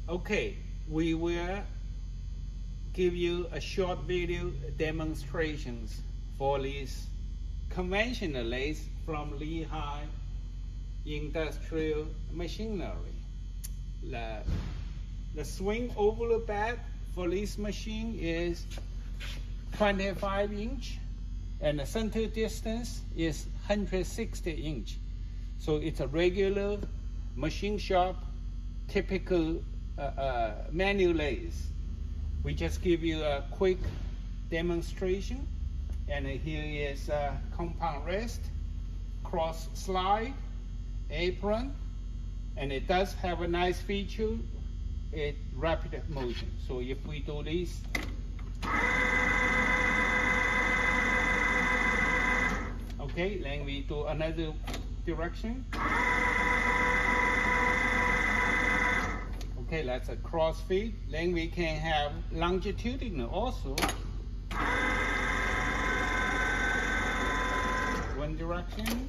Okay, we will give you a short video demonstrations for these conventional lathes from Lehigh industrial machinery. The swing over the bed for this machine is 25 inch and the center distance is 160 inch. So it's a regular machine shop, typical manual lathe. We just give you a quick demonstration, and here is a compound rest, cross slide, apron, and it does have a nice feature, it's rapid motion. So if we do this, okay, then we do another direction. Okay, that's a cross feed. Then we can have longitudinal also. One direction,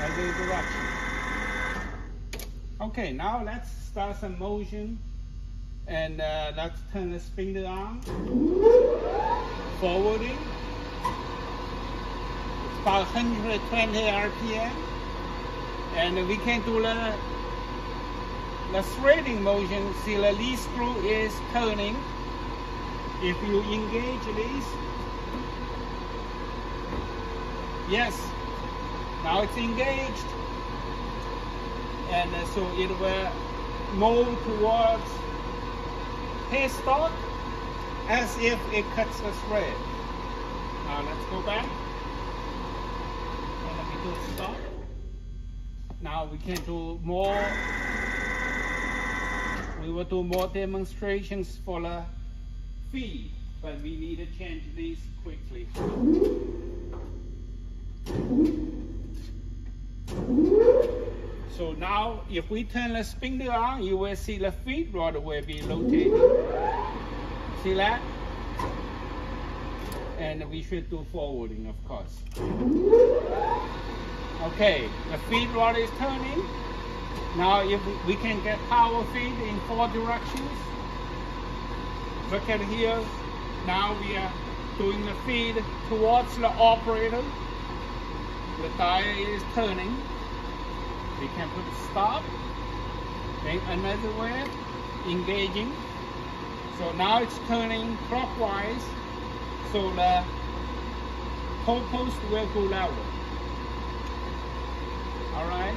other direction. Okay, now let's start some motion, and let's turn the spindle on. Forwarding. It's about 120 RPM, and we can do the threading motion. See, the lead screw is turning. If you engage this, yes, now it's engaged, and so it will move towards headstock as if it cuts the thread. Now let's go back, and let me do stop. Now we can do more. We will do more demonstrations for the feed, but we need to change this quickly. So now, if we turn the spindle on, you will see the feed rod will be rotating. See that? And we should do forwarding, of course. Okay, the feed rod is turning. Now, if we can get power feed in 4 directions. Look at here. Now we are doing the feed towards the operator. The dial is turning. We can put stop. Then another way, engaging. So now it's turning clockwise. So the pole post will go level. All right.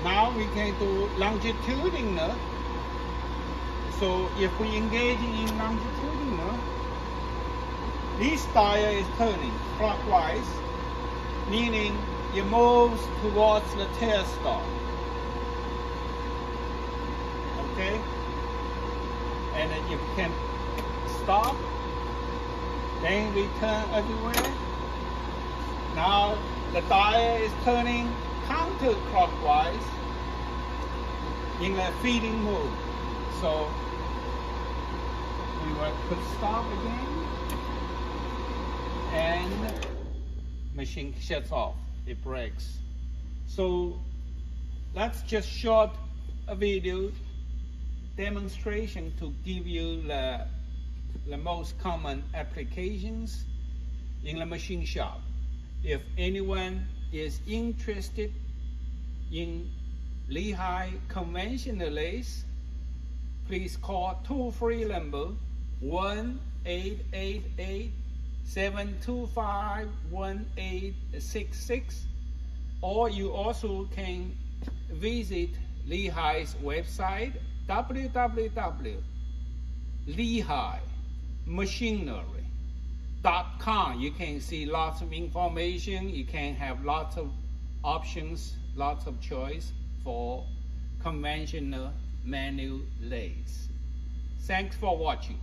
Now we can do longitudinal. So if we engage in longitudinal, this dial is turning clockwise, meaning it moves towards the tailstock. Okay? And then you can stop, then we turn everywhere. Now the dial is turning counterclockwise in a feeding mode. So we will put stop again, and machine shuts off, it breaks. So that's just short a video demonstration to give you the most common applications in the machine shop. If anyone is interested in Lehigh conventional lathe, please call toll-free number 1-888-725-1866, or you also can visit Lehigh's website, www.lehighmachinery.com. You can see lots of information. You can have lots of options, lots of choice for conventional manual lathes. Thanks for watching.